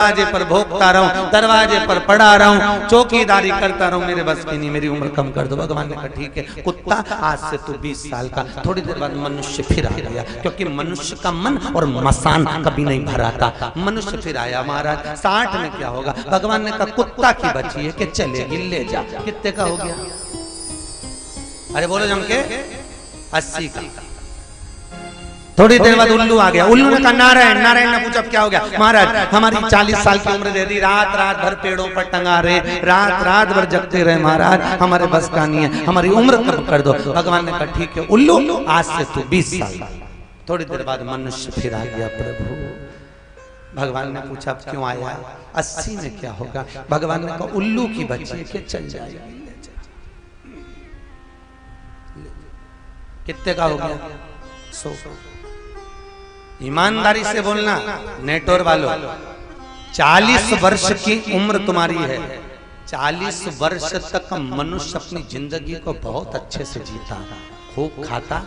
दरवाजे पर भोगता रहूं, दरवाजे पर पड़ा रहूं, चौकीदारी करता रहूं, मेरे बस की नहीं, मेरी उम्र कम कर दो। भगवान ने कहा ठीक है कुत्ता, आज से तू 20 साल का। थोड़ी देर बाद मनुष्य फिर आ गया, क्योंकि मनुष्य का मन और मसान कभी नहीं भरा था। मनुष्य फिर आया, महाराज 60 में क्या होगा? भगवान ने कहा कुत्ता की बची है कि चलेगी, ले जा। कितने का हो गया? अरे बोलो जम के 80 का। थोड़ी देर बाद उल्लू आ गया। उल्लू ने कहा नारायण। नारायण ने पूछा क्या हो गया? महाराज हमारी 40 साल की उम्र दे दी, रात रात भर पेड़ों पर टंगा रहे, रात रात भर जगते रहे, महाराज हमारे बस का नहीं है, हमारी उम्र कम कर दो। भगवान ने कहा ठीक है उल्लू, आज से तू 20 साल। थोड़ी देर बाद मनुष्य फिर आ गया। प्रभु भगवान ने पूछा क्यों आया? 80 में क्या होगा? भगवान ने कहा उल्लू की बच्ची के चल जाएगी। कितने का हो गया? 100। ईमानदारी से बोलना नेटवर्क वालों, 40 वर्ष की उम्र तुम्हारी है। 40 वर्ष तक मनुष्य अपनी जिंदगी को बहुत अच्छे से जीता, खूब खाता,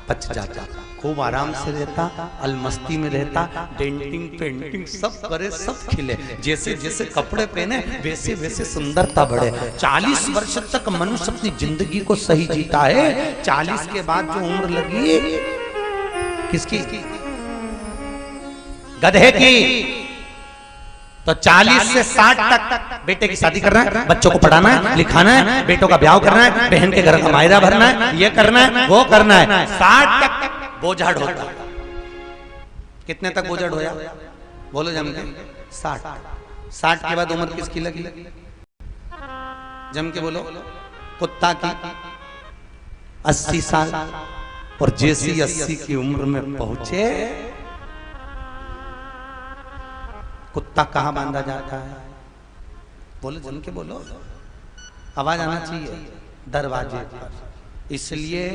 पच जाता, खूब आराम से रहता, अलमस्ती में रहता, डेंटिंग पेंटिंग सब करे, सब खिले, जैसे जैसे कपड़े पहने वैसे वैसे सुंदरता बढ़े। 40 वर्ष तक मनुष्य अपनी जिंदगी को सही जीता है। 40 के बाद जो उम्र लगी किसकी? गधे की। तो 40 से 60 तक बेटे की शादी करना है, बच्चों को पढ़ाना है, लिखाना है, बेटों का ब्याह करना है, बहन के घर का मायरा भरना है, ये करना है, वो करना है। 60 तक बोझाड़ होता। कितने तक बोझाड़ होया? बोलो जम के 60। 60 के बाद उम्र किसकी लगी? जम के बोलो। कुत्ता की 80 साल। और जैसी 80 की उम्र में पहुंचे, कुत्ता कहां बांधा जाता है? बोलो जम के बोलो, आवाज आना चाहिए। दरवाजे पर। इसलिए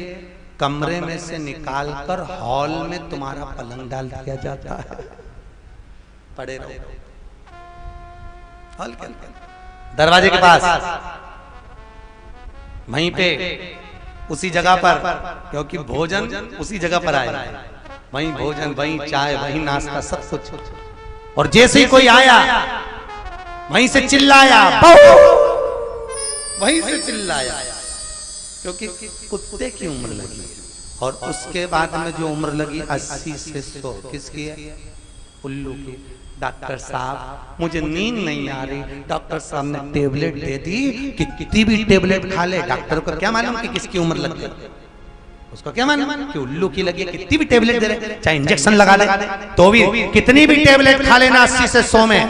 कमरे में से निकालकर हॉल में तुम्हारा पलंग डाल दिया जाता है। पड़े रहो हॉल के दरवाजे के पास, वहीं पे उसी जगह पर, क्योंकि भोजन उसी जगह पर आए। वहीं भोजन, वहीं चाय, वहीं नाश्ता, सब कुछ। और जैसे ही कोई आया वहीं से चिल्लाया, वहीं से चिल्लाया, क्योंकि कुत्ते की उम्र लगी। और उसके बाद में जो उम्र लगी 80 से 100 किसकी है? उल्लू की। डॉक्टर साहब मुझे नींद नहीं आ रही, डॉक्टर साहब ने टेबलेट दे दी कि कितनी भी टेबलेट खा ले। डॉक्टर को क्या मालूम कि किसकी उम्र लग गई? उसको क्या मालूम कि उल्लू की लगी? कितनी भी टेबलेट दे रहे, चाहे इंजेक्शन लगा ले तो भी, कितनी भी टेबलेट खा लेना 80 से 100 में,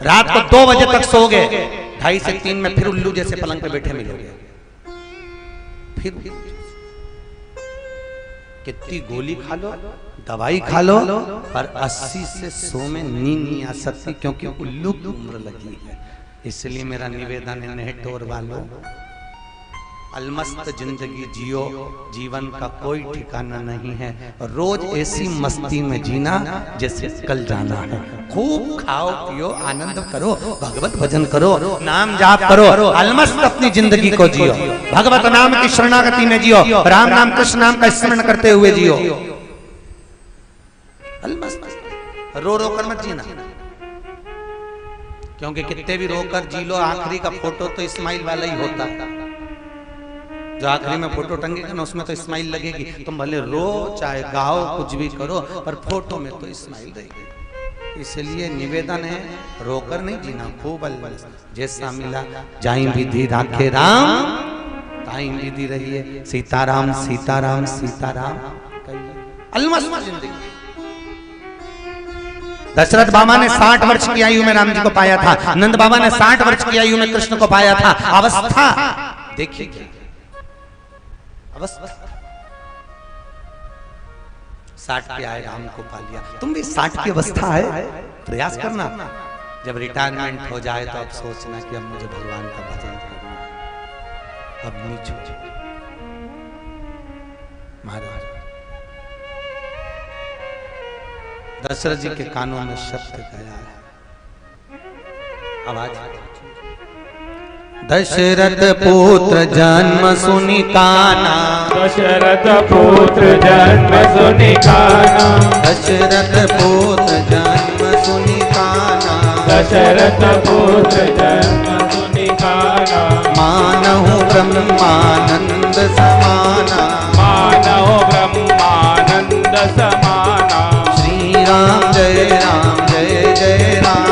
रात को 2 बजे तक सो गए, 2:30 से 3 में फिर उल्लू जैसे पलंग पे बैठे मिलोगे। फिर कितनी गोली खा लो, दवाई खा लो, पर 80 से 100 में नींद नहीं आ सकती, क्योंकि उल्लू की उम्र लगी है। इसलिए मेरा निवेदन है नेटवर्क वालों, अलमस्त जिंदगी जियो, जीवन का कोई ठिकाना नहीं है। रोज ऐसी मस्ती में जीना जैसे कल जाना है। खूब खाओ पियो, आनंद करो, भगवत भजन करो, नाम जाप करो, अलमस्त अपनी जिंदगी को जियो, भगवत नाम की शरणागति में जियो, राम नाम कृष्ण नाम का स्मरण करते हुए जियो। अलमस्त रो रो कर मत जीना, क्योंकि कितने भी रोकर जी लो, आखिरी का फोटो तो इस्माइल वाला ही होता है। जो आखिरी में फोटो टंगेगा ना, उसमें तो इस्माइल लगेगी। तुम भले रो चाहे गाओ, कुछ भी करो, पर फोटो में तो इस्माइल रहेगी। इसलिए निवेदन है, रोकर नहीं जीना, खूब जैसा मिला जाई विधि राखे राम, ताई विधि रहिए सीताराम सीताराम सीताराम। अलमस्त जिंदगी। दशरथ बाबा ने 60 वर्ष की आयु में राम जी को पाया था। नंद बाबा ने 60 वर्ष की आयु में कृष्ण को पाया था। अवस्था देखिए, अवस्था 60 के आए, राम को पा लिया। तुम भी 60 की अवस्था है, प्रयास करना। जब रिटायरमेंट हो जाए तो अब सोचना कि अब मुझे भगवान का भजन करना, अब नीचे। महाराज दशरथ जी के कानों में शब्द गया है, आवाज। दशरथ पुत्र जन्म सुनि काना, दशरथ पुत्र जन्म सुनि काना, दशरथ पुत्र जन्म सुनि काना, दशरथ पुत्र जन्म सुनिकारा मानहु ब्रह्मानंद समाना मानव ब्रह्मानंद समाना श्री राम जय राम जय जय राम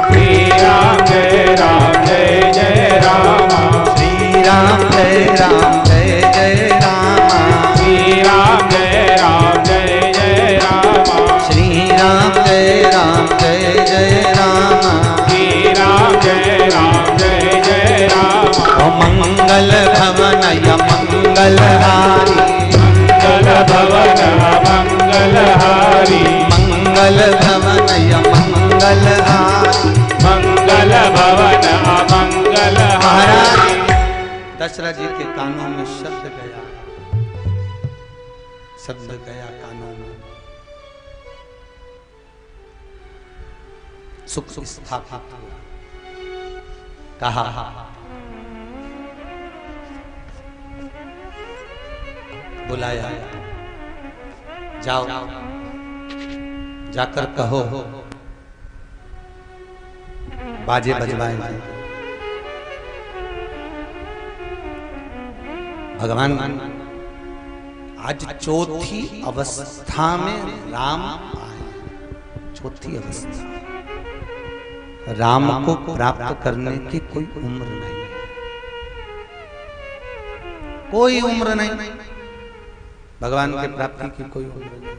श्री राम जय राम जय जय राम श्री राम जय राम जय जय राम श्री राम जय राम जय जय राम श्री राम जय राम जय जय राम श्री राम जय राम जय जय राम मंगल भवन मंगलहारी मंगल भवन मंगलहारी मंगल भवन मंगलहारी मंगल भवन मंगलहारी। महाराज दशरथ जी के कानों में शब्द गया कानों में सुख स्थापित हुआ। कहा बुलाया जाओ जाकर कहो बाजे बजवाएंगे। भगवान आज चौथी अवस्था में राम आए। चौथी अवस्था राम को प्राप्त करने की कोई उम्र नहीं, कोई उम्र नहीं। भगवान के प्राप्ति की कोई उम्र नहीं।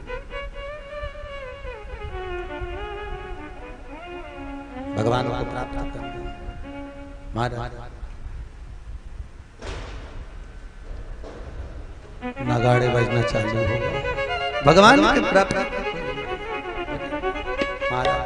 भगवान को प्राप्त करना महाराज नगाड़े बजना चालू होगा। भगवान के प्राप्ति महाराज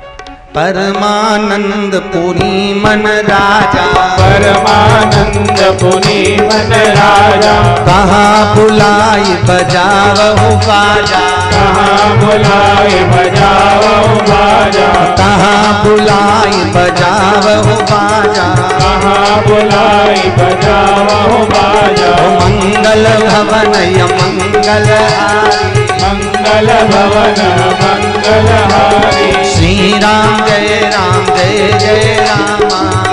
परमानंद पुरी मन राजा परमानंद पुरी मन राजा कहाँ बुलाई बजावहु बाजा कहाँ बुलाए बजाओ बाजा कहाँ बुलाई बजावहु बाजा कहाँ बुलाए बजाओ बाजा मंगल भवन मंगल मंगल भवन मंगलहारी श्री राम जय जय राम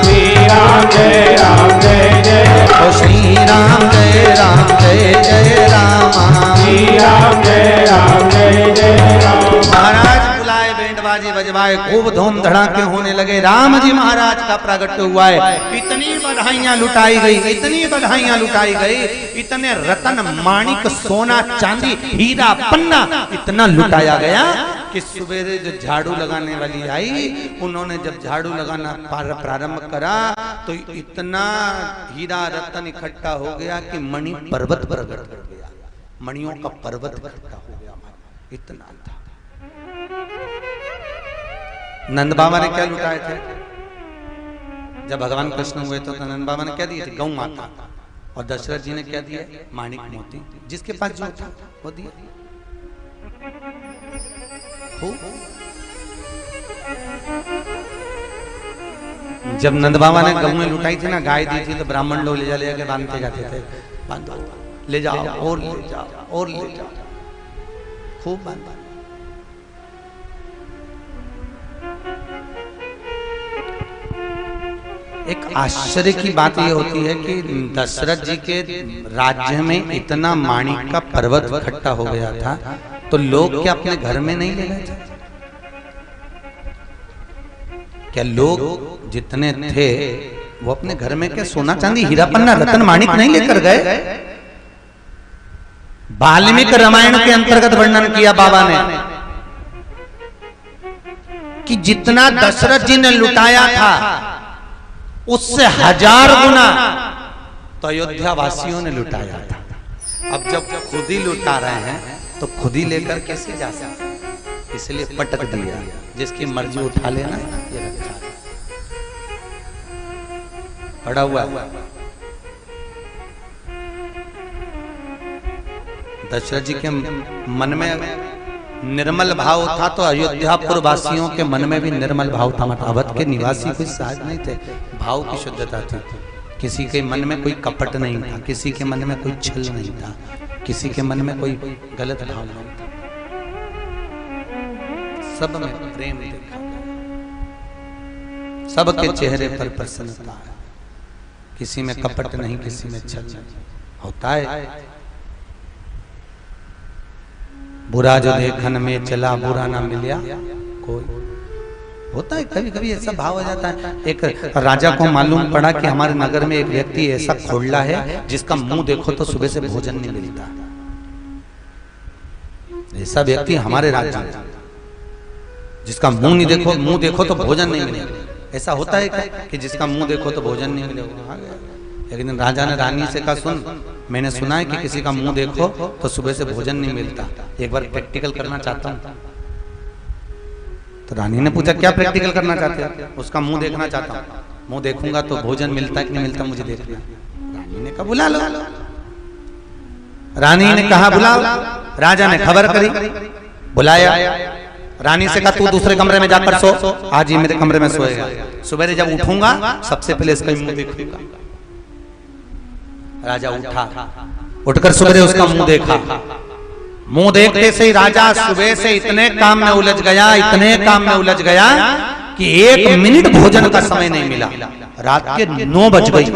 श्री राम जय राम जय जय ओ श्री राम जय जय राम श्री राम जय राम जय जय राम। महाराज बुलाए बैंड बाजे बजवाए खूब धूम धड़ाके होने लगे। राम जी महाराज का प्रागट्य हुआ है। इतनी बधाइयां लुटाई गई, इतनी बधाइयां लुटाई गई, इतने रतन माणिक सोना चांदी हीरा पन्ना इतना लुटाया गया कि सवेरे जो झाड़ू लगाने वाली आई उन्होंने जब झाड़ू लगाना प्रारंभ करा तो इतना हीरा रतन इकट्ठा हो गया कि मणि पर्वत प्रकट कर गया। मणियों का पर्वत इकट्ठा हो गया। इतना था। नंद बाबा ने क्या लुटाए थे जब भगवान कृष्ण हुए तो नंद बाबा ने क्या दिए थे? गौ माता। और दशरथ जी ने क्या दिया? माणिक मोती। जिसके पास जो था वो दिया। जब नंद बाबा ने गऊ में लुटाई थी ना, गाय दी थी तो ब्राह्मण लोग ले जाके बांधते जाते थे। बांधो, ले जाओ और ले जाओ और ले जाओ, खूब बांधा। एक आश्चर्य की बात यह होती है कि दशरथ जी के राज्य में इतना माणिक का पर्वत इकट्ठा हो गया था तो लोग क्या अपने घर में नहीं ले गए थे? क्या लोग जितने थे वो अपने घर में क्या सोना चांदी हीरा पन्ना रतन माणिक नहीं लेकर गए? वाल्मीकि रामायण के अंतर्गत वर्णन किया बाबा ने कि जितना दशरथ जी ने लुटाया था उससे 1000 गुना तो अयोध्या वासियों ने लुटाया था। अब जब खुद ही लुटा रहे हैं तो खुद ही लेकर कैसे जा सकते? इसलिए पटक दिया। जिसकी मर्जी उठा लेना, ये रखा पड़ा हुआ। दशरथ जी के मन में निर्मल भाव था तो अयोध्यापुर वासियों के मन में भी निर्मल भाव था। मतलब अवध के निवासी कोई सहज नहीं थे, भाव की शुद्धता थी। किसी के मन में कोई कपट नहीं था, किसी के मन में कोई छल नहीं था, किसी के मन में कोई गलत भाव नहीं था। सब में प्रेम देखा। सबके चेहरे पर प्रसन्नता है, किसी में कपट नहीं, किसी में छल नहीं। होता है बुरा जो देखन में चला, बुरा ना मिलिया कोई। होता है कभी कभी ऐसा भाव हो जाता है। एक राजा को मालूम पड़ा कि हमारे नगर में एक व्यक्ति ऐसा खोलला है जिसका मुंह देखो तो सुबह से भोजन नहीं मिलता। ऐसा व्यक्ति हमारे राज्य में, जिसका मुंह देखो तो भोजन नहीं मिलेगा। ऐसा होता है क्या कि जिसका मुंह देखो तो भोजन नहीं मिलेगा? एक दिन राजा ने रानी से कहा, सुन, मैंने सुना है कि किसी का मुंह देखो तो सुबह से भोजन नहीं मिलता, एक बार प्रैक्टिकल करना चाहता हूँ। तो रानी ने पूछा, क्या प्रैक्टिकल करना चाहते हो? उसका मुंह देखना चाहता हूँ, मुंह देखूंगा तो भोजन मिलता है कि नहीं मिलता मुझे देखना। रानी ने कहा, बुला लो। रानी ने कहा बुलाओ। राजा ने खबर करी, बुलाया। रानी से कहा, तू दूसरे कमरे में जाकर सो, आज ही मेरे कमरे में सोएगा। सुबह जब उठूंगा सबसे पहले इसका मुंह देखूंगा। राजा उठा, उठकर सुबह उसका मुंह देखा। मुंह देखते से ही राजा सुबह से इतने काम में उलझ गया कि 1 मिनट भोजन का समय नहीं मिला। रात के 9 बज गई।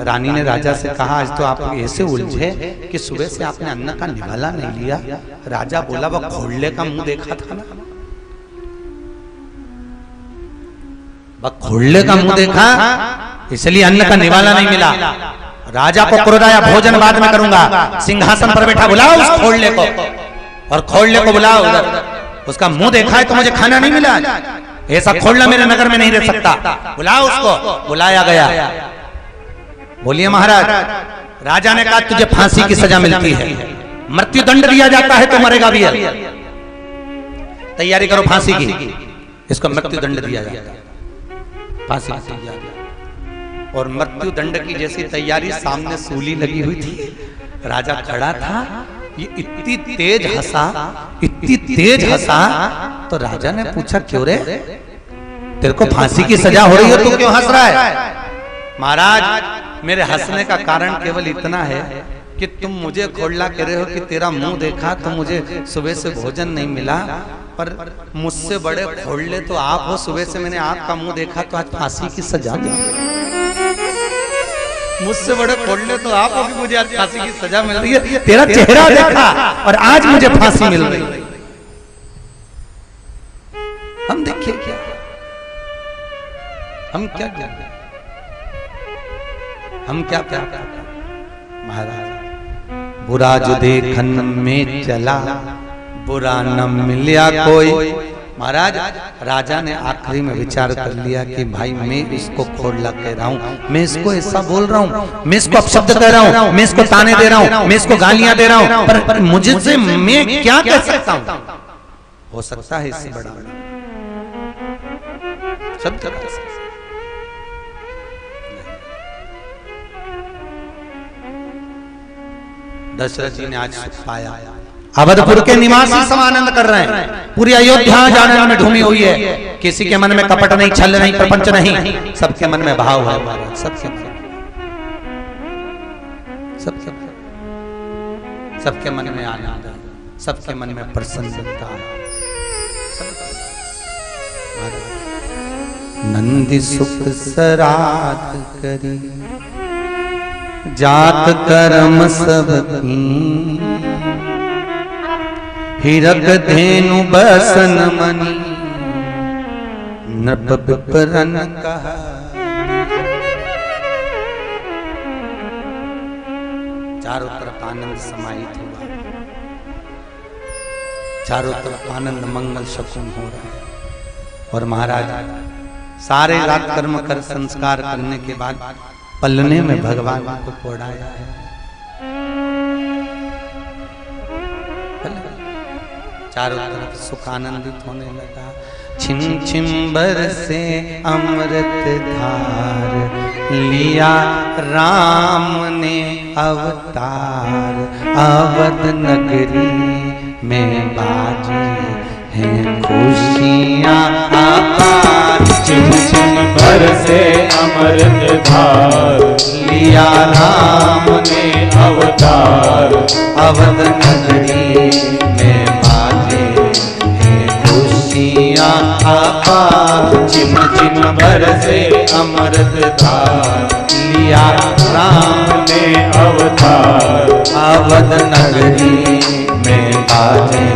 रानी ने राजा से कहा, आज तो आप ऐसे उलझे कि सुबह से आपने अन्न का निवाला नहीं लिया। राजा बोला, वह खोलने का मुंह देखा था ना, वह खोलने का मुंह देखा, इसलिए अन्न का निवाला नहीं मिला। राजा को क्रोध आया, भोजन बाद में करूंगा, सिंहासन पर बैठा, बुलाओ उस खोलने को, और खोलने को बुलाओ उधर। उसका मुंह देखा है तो मुझे खाना नहीं मिला, ऐसा खोलना मेरे नगर में नहीं रह सकता, बुलाओ उसको। बुलाया गया। बोलिए महाराज। राजा ने कहा, तुझे फांसी की सजा मिलती है, मृत्यु दंड दिया जाता है तो मरेगा भी। तैयारी करो फांसी की, इसको मृत्यु दंड दिया जाता है, फांसी की तैयारी। और मृत्यु दंड की जैसी तैयारी, सामने सूली लगी हुई थी, राजा खड़ा था। ये इतनी तेज हंसा, तो राजा ने पूछा, क्यों रे, तेरे को फांसी की सजा हो रही है, तू क्यों हंस रहा है? महाराज, मेरे हंसने का कारण केवल इतना है कि तुम मुझे खोलना कह रहे हो कि तेरा मुंह देखा तो मुझे सुबह से भोजन नहीं मिला, पर मुझसे बड़े खोलने तो आप हो। सुबह से मैंने आपका मुंह देखा तो आज फांसी की सजा दी। मुझसे बड़े खोलने तो आप हो कि मुझे आज फांसी की सजा मिल रही है। तेरा चेहरा देखा और आज मुझे फांसी मिल रही है। हम देखिए क्या, हम क्या महाराज। बुरा जो देखन में चला, बुरा न मिलिया कोई। महाराज, राजा ने आखिरी में विचार कर लिया कि भाई मैं इसको खोलना कह रहा हूँ, मैं इसको ऐसा बोल रहा हूँ, मैं इसको अपशब्द कह रहा हूँ, मैं इसको ताने दे रहा हूँ, मैं इसको गालियां दे रहा हूँ, पर मुझसे मैं क्या कह सकता हूँ? हो सकता है इससे बड़ा शब्द कर सकता। दशरथ जी ने आज सुख पाया। अवधपुर के निवासी समानंद कर रहे हैं, पूरी अयोध्या जानने में ढूंढी हुई है। किसी के मन में कपट नहीं, छल नहीं, प्रपंच नहीं, सबके मन में भाव है। सबके मन में आनंद है, सबके मन में प्रसन्नता है। नंदी सुख सराध करी, जात कर्म सब हिरक धेनु बसन मनी, नृप विप्रन कहा। चारों तरफ आनंद समाहित हुआ, चारों तरफ आनंद मंगल शकुन हो रहा है। और महाराज सारे रात कर्म कर संस्कार करने के बाद पलने में भगवान को पौड़ाया है। चारों तरफ सुख आनंदित होने लगा। छिम छिम बरसे अमृत धार, लिया राम ने अवतार। अवध नगरी में बाजी हैं खुशियाँ अपार। छिम छिम बरसे अमृत धार, लिया राम ने अवतार। अवध नगरी में बाजे हैं खुशियाँ अपार। अपार, चिम चिम बरसे अमृत धार, लिया राम ने अवतार। अवध नगरी में बाजे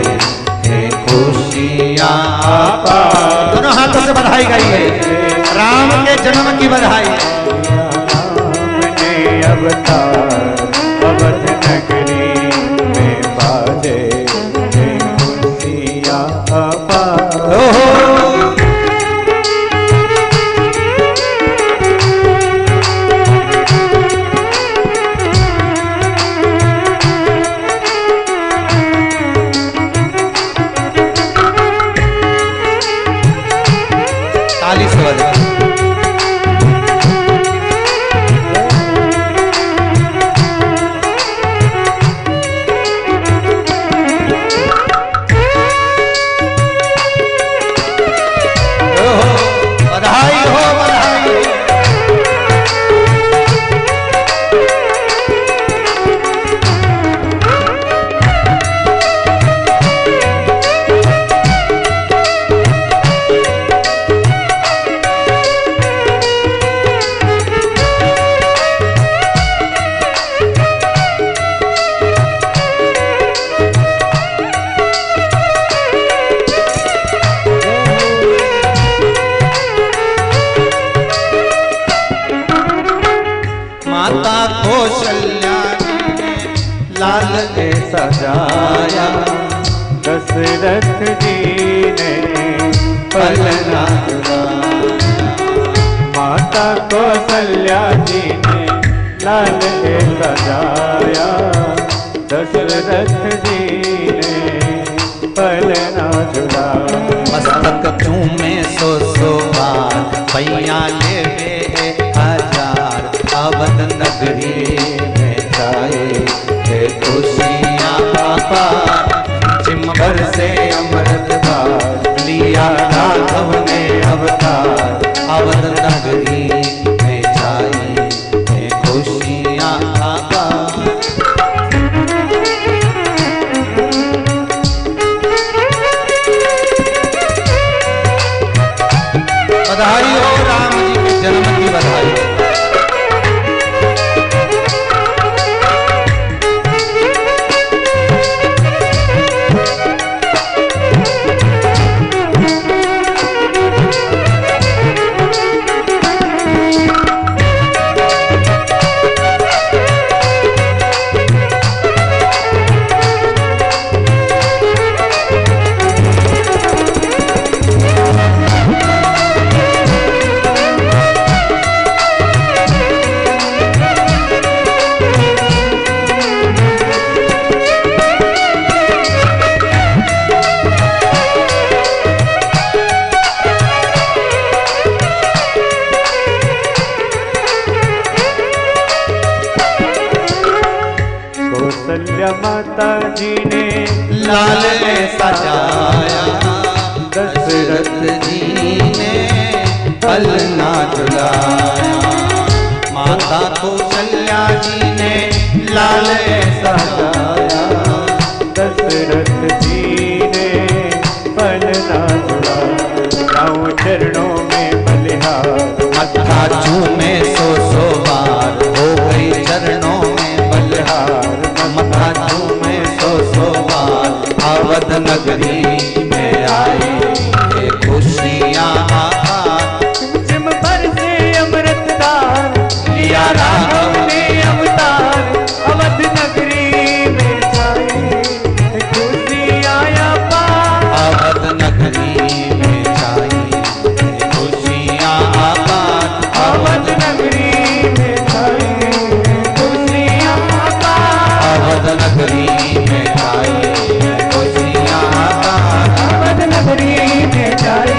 है खुशियाँ अपार। दोनों हाथों से बधाई गाई है, राम के जन्म की बधाई। राम ने अवतार, अवध नगरी में बाजे है खुशियाँ अपार। ताली से बजाए। बधाई हो, बधाई हो। माता कौशल्या ने लाल ने सजाया, दशरथ जी ने पलना झुलाया। माता कौशल्या जी ने लाल ने सजाया, दशरथ जी ने पलना झुलाया। मस्तक चूमे सो बार, पैया ले हजार, अवध नगरी में जाए है खुशियाँ अपार, चिम बरसे अमृत धार, लिया राघव ने अवतार, अवध नगरी में जाए है खुशियाँ अपार। बधाई हो, राम जी के जन्म की बधाई। कौशल्या माता जी ने लाल ने सजाया, दशरथ जी ने पलना झुलाया। माता कौशल्या जी ने लाल ने सजाया, दशरथ जी ने पलना झुलाया। राम चरणों में बलिहार, मत्था चूमे सो बार, हो गई चरणों में बलिहार, मत्था चूमे सो बार, अवध नगरी में आए ये खुशियाँ अपार। चिम बरसे अमृत धार, लिया राघव ने अवतार, अवध नगरी में जाए खुशियाँ अपार। अवध नगरी में जाए ये खुशियाँ अपार, अवध नगरी में जाए खुशियाँ अपार। अवध नगरी में जाए ये खुशियाँ अपार। अवध नगरी में जाए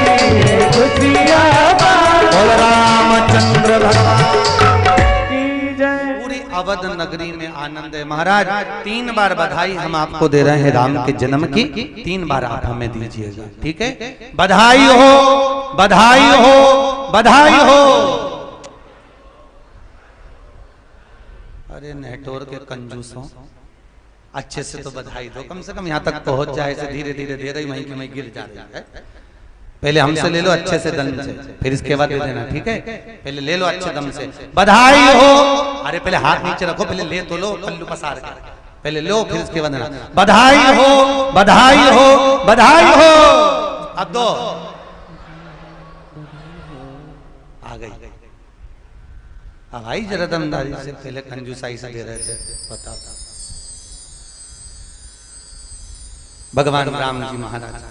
खुशियाँ अपार। बोल रामचंद्र भगवान की जय। पूरी अवध नगरी में आनंद है। महाराज 3 बार बधाई हम आपको दे रहे हैं राम के जन्म की, 3 बार आप हमें दीजिएगा, ठीक है? बधाई हो, बधाई हो, बधाई हो। अरे नेटवर्क के कंजूसों, अच्छे से तो बधाई दो, कम से कम यहाँ तक पहुंच जाए। ऐसे धीरे धीरे दे रही, वहीं की वहीं गिर जा रही है। पहले हमसे ले लो अच्छे से दम से, फिर इसके बाद दे देना, ठीक है? पहले ले लो अच्छे दम से। बधाई हो। अरे पहले हाथ नीचे रखो, पहले ले तो लो पल्लू पसार के, पहले लो फिर इसके बाद देना। बधाई हो, बधाई हो, बधाई हो। अब दो। आ गई। अब आई जरा दमदारी से, पहले कंजूसाई से दे रहे थे। बताओ भगवान राम जी महाराज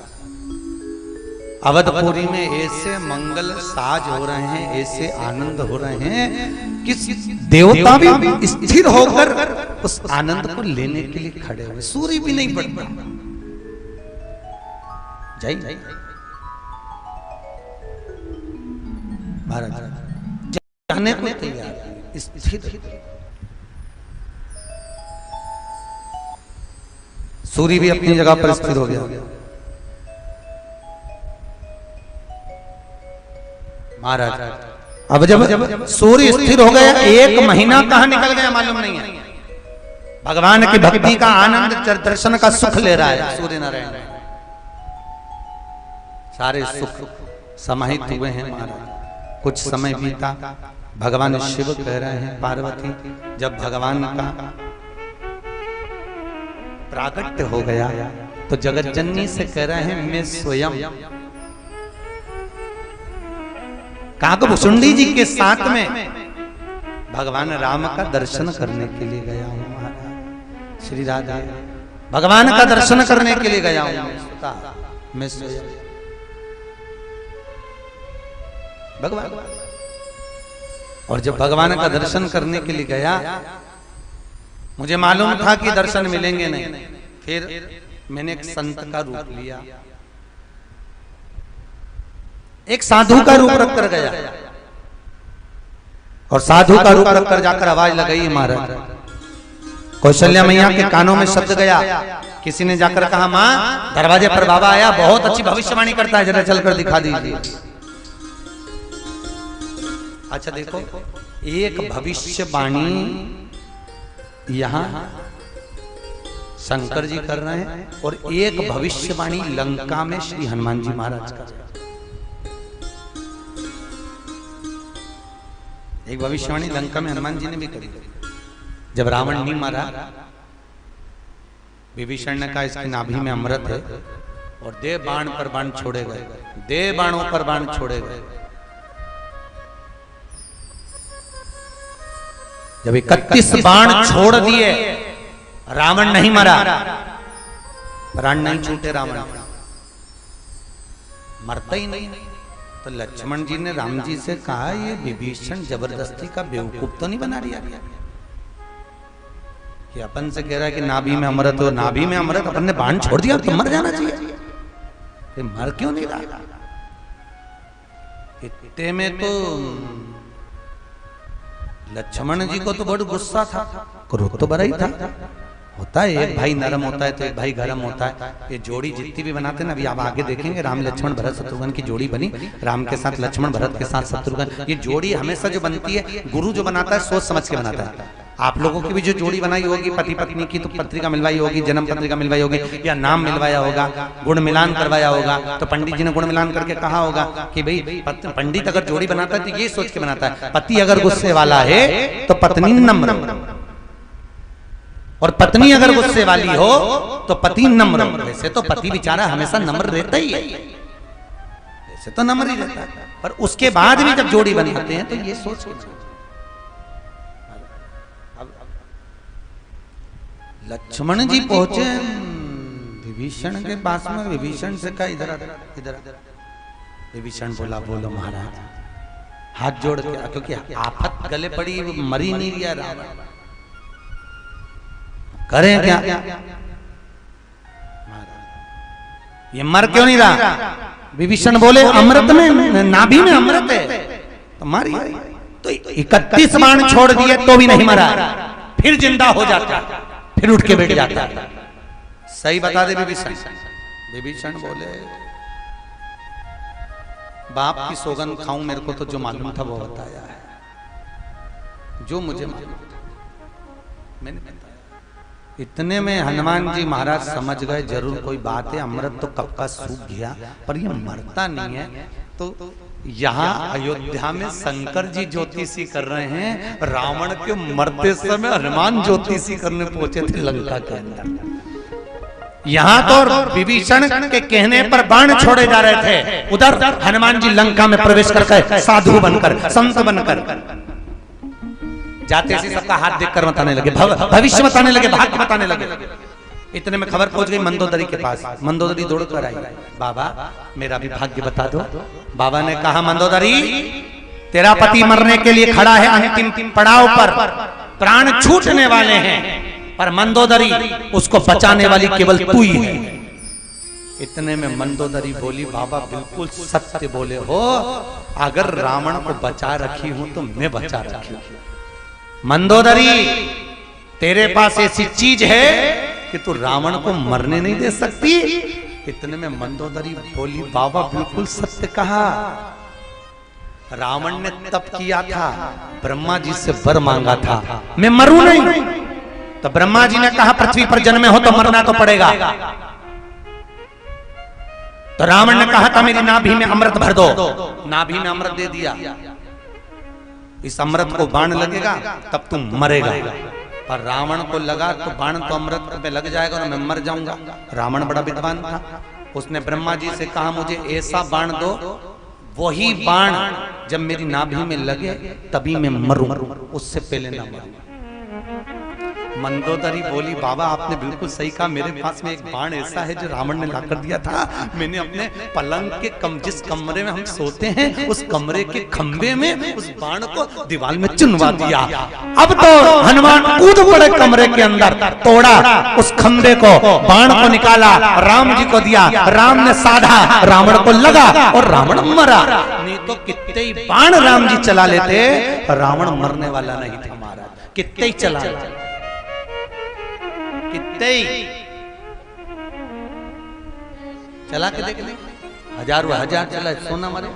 अवधपुरी में ऐसे मंगल साज हो रहे हैं, ऐसे आनंद हो रहे हैं कि देवता भी स्थिर होकर उस आनंद को लेने के लिए खड़े हुए, सूर्य भी नहीं पड़ता। जय महाराज जाने को तैयार, स्थिर। सूर्य भी अपनी जगह पर स्थिर हो गया। महाराज अब जब सूर्य स्थिर हो गया, 1 महीना कहां निकल गया मालूम नहीं है। भगवान की भक्ति का आनंद, दर्शन का सुख ले रहा है सूर्य नारायण। सारे सुख समाहित हुए हैं महाराज। कुछ समय बीता, भगवान शिव कह रहे हैं पार्वती, जब भगवान का प्राकट्य हो गया तो जगत जननी से कह रहे हैं मैं स्वयं काकभुसुंडी जी के साथ में भगवान राम का दर्शन करने के लिए गया हूं महाराज। श्री राधे भगवान का दर्शन करने के लिए गया हूं मैं स्वयं भगवान। और जब भगवान का दर्शन करने के लिए गया, मुझे मालूम था कि दर्शन मिलेंगे नहीं। फिर मैंने एक संत का रूप लिया, एक साधु का रूप रखकर गया, और साधु का रूप रखकर जाकर आवाज लगाई महाराज। कौशल्या मैया के कानों में शब्द गया, किसी ने जाकर कहा मां दरवाजे पर बाबा आया, बहुत अच्छी भविष्यवाणी करता है, जरा चलकर दिखा दीजिए। अच्छा देखो, एक भविष्यवाणी यहां शंकर जी कर रहे हैं, और एक भविष्यवाणी लंका में श्री हनुमान जी महाराज कर रहे हैं। एक भविष्यवाणी लंका में हनुमान जी ने भी करी। जब रावण नहीं मारा, विभीषण ने कहा इसकी नाभि में अमृत है, और दे बाण पर बाण छोड़े गए, दे बाणों पर बाण छोड़े गए। जब 31 बाण छोड़ दिए, रावण नहीं मरा, प्राण नहीं छूटे, रावण मरता ही नहीं। तो लक्ष्मण जी ने राम जी से कहा ये विभीषण जबरदस्ती का बेवकूफ तो नहीं बना दिया गया कि अपन से कह रहा है कि नाभि में अमृत हो, नाभि में अमृत, अपन ने बाण छोड़ दिया तो मर जाना चाहिए, मर क्यों नहीं रहा? इतने में तो लक्ष्मण जी को तो बहुत गुस्सा था, क्रोध तो बड़ा ही था। होता है एक भाई नरम होता है तो एक भाई गरम होता है। ये जोड़ी जितनी भी बनाते हैं ना, अभी आप आगे देखेंगे राम लक्ष्मण भरत शत्रुघ्न की जोड़ी बनी, राम के साथ लक्ष्मण, भरत के साथ शत्रुघ्न। ये जोड़ी हमेशा जो बनती है, गुरु जो बनाता है सोच समझ के बनाता है। आप लोगों की भी जो जोड़ी बनाई होगी पति पत्नी की, तो पत्रिका मिलवाई होगी, जन्म पत्रिका मिलवाई होगी, या नाम मिलवाया होगा, गुण मिलान करवाया होगा, तो पंडित जी ने गुण मिलान करके कहा होगा कि भाई पंडित अगर जोड़ी बनाता है तो ये सोच के बनाता है, पति अगर गुस्से वाला है तो पत्नी नम्र, और पत्नी अगर गुस्से वाली हो तो पति नम्र। वैसे तो पति बेचारा हमेशा नम्र रहता ही है, वैसे तो नम्र ही रहता है, पर उसके बाद भी जब जोड़ी बनाते हैं तो ये सोच के। लक्ष्मण जी पहुंचे विभीषण के पास में, विभीषण से कहा इधर इधर। विभीषण बोला बोलो महाराज, हाथ जोड़ के, क्योंकि आफत गले पड़ी, मरी नहीं गया रावण, करें क्या? ये मर क्यों नहीं रहा? विभीषण बोले अमृत में, नाभि में अमृत है तो मारी। तो 31 बाण छोड़ दिए तो भी नहीं मरा, फिर जिंदा हो जाता, फिर उठ के बैठ जाता। सही बता दे विभीषण। विभीषण बोले बाप की सौगंध खाऊं, मेरे को तो जो मालूम था वो बताया है, जो मुझे मालूम था मैंने बताया। इतने में हनुमान जी महाराज समझ गए जरूर कोई बात है, अमृत तो कब का सूख गया पर ये मरता नहीं है। तो यहाँ अयोध्या में शंकर जी ज्योतिषी कर रहे हैं, रावण के मरते समय हनुमान ज्योतिषी करने पहुंचे थे लंका के अंदर। यहाँ तो विभीषण के कहने पर बाण छोड़े जा रहे थे, उधर हनुमान जी लंका में प्रवेश करके साधु बनकर संत बनकर जाते से सबका हाथ देखकर बताने लगे, भविष्य बताने लगे, भाग्य बताने लगे। इतने में खबर पहुंच गई मंदोदरी के पास। मंदोदरी दौड़ कर आई, बाबा मेरा भी भाग्य बता दो। बाबा ने कहा मंदोदरी तेरा पति मरने के लिए खड़ा है, अंतिम पड़ाव पर प्राण छूटने वाले हैं, पर मंदोदरी उसको बचाने वाली केवल तू ही है। इतने में मंदोदरी बोली बाबा बिल्कुल सत्य बोले हो, अगर रावण को बचा रखी हूं तो मैं बचा रखी हूं। मंदोदरी तेरे पास ऐसी चीज है कि तू रावण को मरने नहीं दे सकती। इतने में मंदोदरी बोली बाबा बिल्कुल सत्य कहा, रावण ने तप किया था, ब्रह्मा जी से वर मांगा था मैं मरूं नहीं, तो ब्रह्मा जी ने कहा पृथ्वी पर जन्मे हो तो मरना तो पड़ेगा। तो रावण ने कहा था मेरी नाभि में अमृत भर दो, नाभि में अमृत दे दिया, इस अमृत को बाण लगेगा तब तुम मरेगा। पर रावण को लगा तो बाण तो अमृत पे लग जाएगा और मैं मर जाऊंगा। रावण बड़ा विद्वान था, उसने ब्रह्मा जी से कहा मुझे ऐसा बाण दो, वही बाण जब मेरी नाभि में लगे तभी मैं मरूं, उससे पहले ना मरूं। मंदोदरी बोली बाबा आपने बिल्कुल सही कहा, मेरे पास में एक बाण ऐसा है जो रावण ने लाकर दिया था, मैंने अपने पलंग के जिस कमरे में हम सोते हैं उस कमरे के खंबे में उस बाण को दीवार में चुनवा दिया। अब तो हनुमान कूद पड़े कमरे के अंदर, तोड़ा उस खंबे को, बाण को निकाला, राम जी को दिया, राम ने साधा, रावण को लगा और रावण मरा। नहीं तो कितने ही बाण राम जी चला लेते, रावण मरने वाला नहीं था महाराज, कितने ही चला चला के देख ले, हजारों हजार चला, सोना मरे।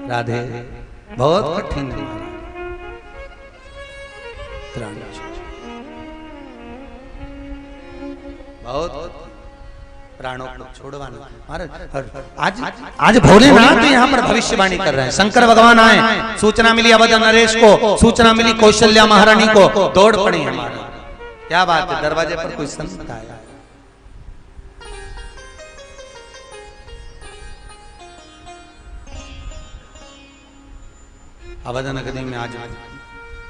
राधे बहुत कठिन है, बहुत प्राणों को छोड़वाना। आज भोलेनाथ यहाँ पर भविष्यवाणी कर रहे हैं, शंकर भगवान आए, सूचना मिली अवध नरेश को, सूचना मिली कौशल्या महारानी को, दौड़ पड़ी हमारा। क्या बात है, दरवाजे पर कोई संत आया, अवध नगरी में आज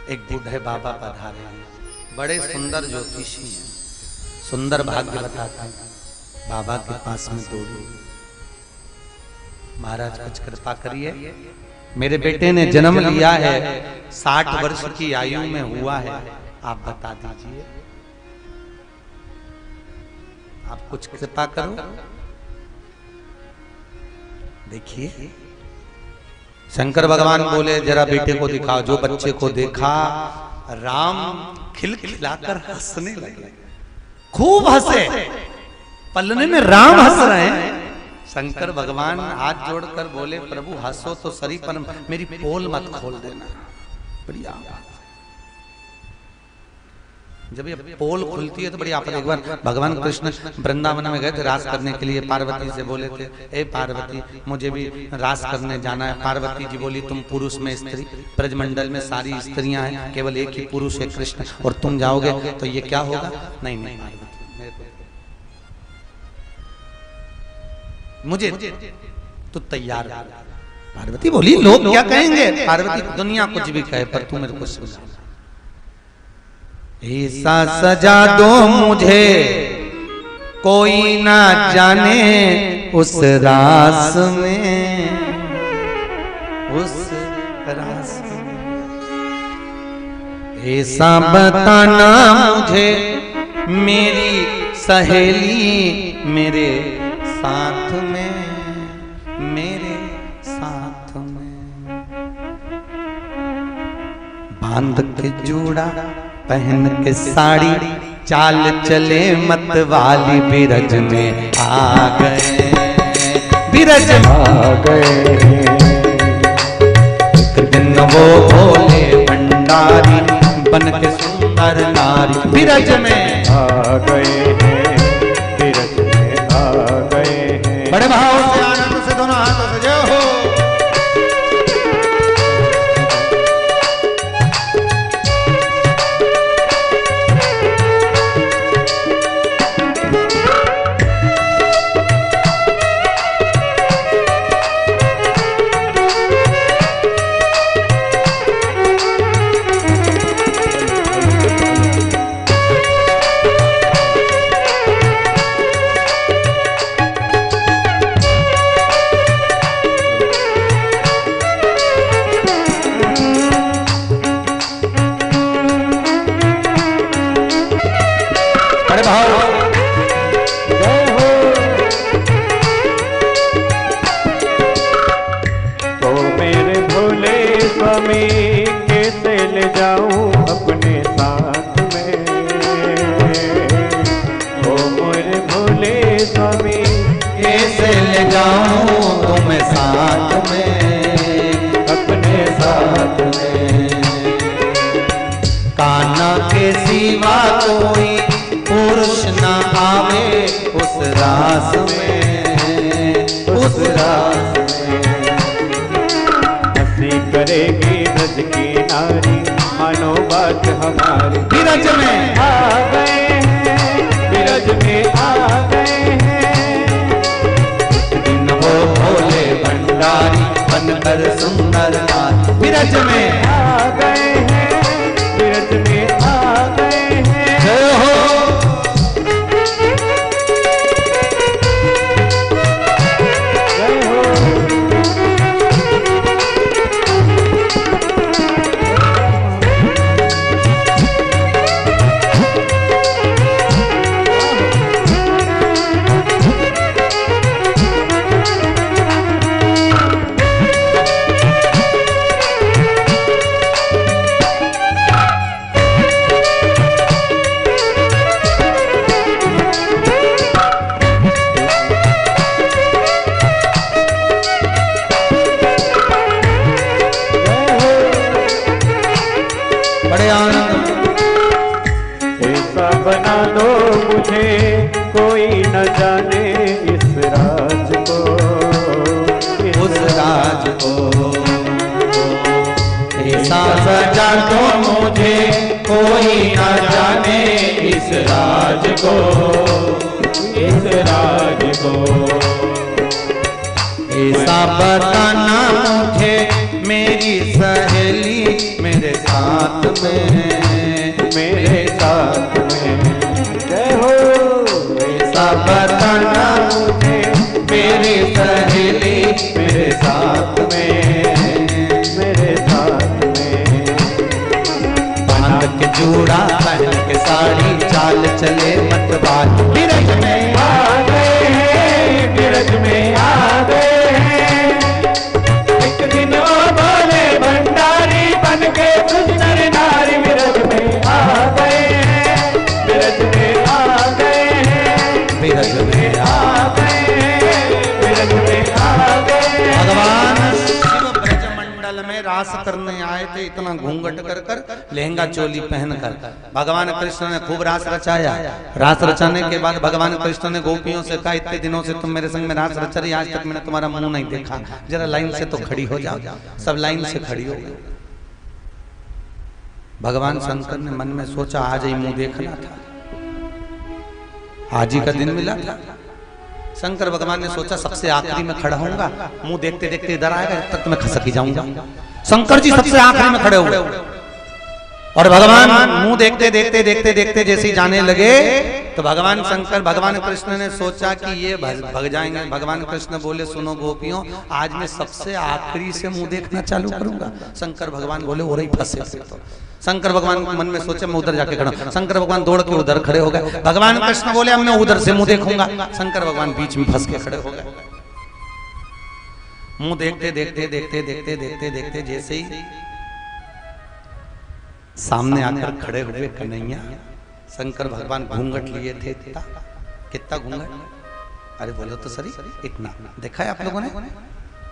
एक बूढ़े बाबा पधारे हैं, बड़े सुंदर ज्योतिषी हैं, सुंदर भाग्य बताते हैं। बाबा के पास में दौड़ी, महाराज कुछ कृपा करिए, मेरे बेटे ने जन्म लिया है, 60 वर्ष की आयु में हुआ है, आप बता दीजिए, आप कुछ कृपा करो। देखिए शंकर भगवान बोले जरा बेटे को दिखाओ। जो बच्चे को देखा राम खिलखिलाकर हंसने लगे, खूब हंसे, पलने में राम हंस रहे हैं। शंकर भगवान हाथ जोड़कर बोले प्रभु हंसो तो सही पर मेरी पोल मत खोल देना। बढ़िया, जब ये पोल खुलती है तो बड़ी आपत्ति। एक बार भगवान कृष्ण वृंदावन में गए थे रास करने के लिए, पार्वती से बोले थे ए पार्वती मुझे भी रास करने जाना है। पार्वती जी बोली तुम पुरुष में स्त्री, ब्रजमंडल में सारी स्त्रियां हैं, केवल एक ही पुरुष है कृष्ण, और तुम जाओगे तो ये क्या होगा। नहीं नहीं मुझे तो तैयार। पार्वती बोली लोग क्या कहेंगे। पार्वती दुनिया कुछ भी कहे पर तू मेरे को समझा, ऐसा सजा दो मुझे कोई ना जाने उस रास में, उस रास में ऐसा बताना मुझे मेरी सहेली मेरे साथ में, मेरे साथ में बांध के जूड़ा पहन के साड़ी, चाल चले मत वाली बिरज में आ गए, बिरज में आ गए। एक दिन वो भोले भंडारी बन के सुंदर नारी बिरज में आ गए हैं, बिरज में आ गए हैं। बड़े भाव से आनंद से दोनों हाथों से जय हो। कैसे ले जाऊं अपने साथ में, ओ मोरे भोले स्वामी कैसे ले जाऊं तुम्हें साथ में, अपने साथ में। कान्हा के सिवा कोई पुरुष न आवे उस रास में, उस रास में। हंसी करेगी ब्रज की नारी, मानो बात हमारी। बिरज में आ गए हैं, बिरज में आ गए हैं। दिन वो भोले भंडारी बनकर सुंदर नारी बिरज में आ गए हैं, बिरज में आ गए हैं। जय हो। जय हो। बड़े आनंद ऐसा बना दो मुझे कोई न जाने इस राज को, उस राज को ऐसा सजा दो मुझे कोई न जाने इस राज को, इस राज को। ऐसा बताना मुझे मेरी सहेली मेरे साथ में, मेरे साथ में। जय हो। ऐसा बताना मुझे मेरी सहेली मेरे साथ में, मेरे साथ में। बांध के जूड़ा पहन के साड़ी चाल चले मतवाल बिरज में आ गए हैं, बिरज में आ गए हैं। एक दिन वो भोले भंडारी बन के सुंदर नारी बिरज में आ गए हैं, बिरज में आ गए हैं। बिरज में आ गए हैं, बिरज में आ गए हैं। भगवान शिव ब्रज मंडल में रास करने आए थे, इतना घूंघट कर कर लहंगा चोली पहनकर भगवान कृष्ण ने खूब रास रचाया। रास रचाने के बाद भगवान कृष्ण ने गोपियों से कहा, इतने दिनों से तुम मेरे संग में रास रच रही, आज तक मैंने तुम्हारा मुंह नहीं देखा, जरा लाइन से तो खड़ी हो जाओ। सब लाइन से खड़ी हो गई। भगवान शंकर ने मन में सोचा, आज ही मुंह देखना था, आज ही का दिन मिला था। शंकर भगवान ने सोचा सबसे आखिरी में खड़ा होऊंगा, मुंह देखते देखते इधर आएगा, जब तक मैं खसक ही जाऊंगा। शंकर जी सबसे आखिरी में खड़े हुए और भगवान मुंह देखते देखते देखते देखते जैसे ही जाने लगे तो भगवान शंकर भगवान कृष्ण ने सोचा कि ये भग जाएंगे। भगवान कृष्ण बोले, सुनो गोपियों, आज मैं सबसे आखिरी से मुंह देखना चालू करूंगा। शंकर भगवान बोले, और ही फंसे। तो शंकर भगवान मन में सोचे, मैं उधर जाके खड़ा। शंकर भगवान दौड़ के उधर खड़े हो गए। भगवान कृष्ण बोले, अब मैं उधर से मुंह देखूंगा। शंकर भगवान बीच में फंस के खड़े हो गए। मुंह देखते देखते देखते देखते देखते देखते जैसे ही सामने आकर खड़े हुए कन्हैया, शंकर भगवान घूंघट लिए थे। कितना घूंघट? अरे बोलो तो सही, इतना देखा है आप लोगों ने?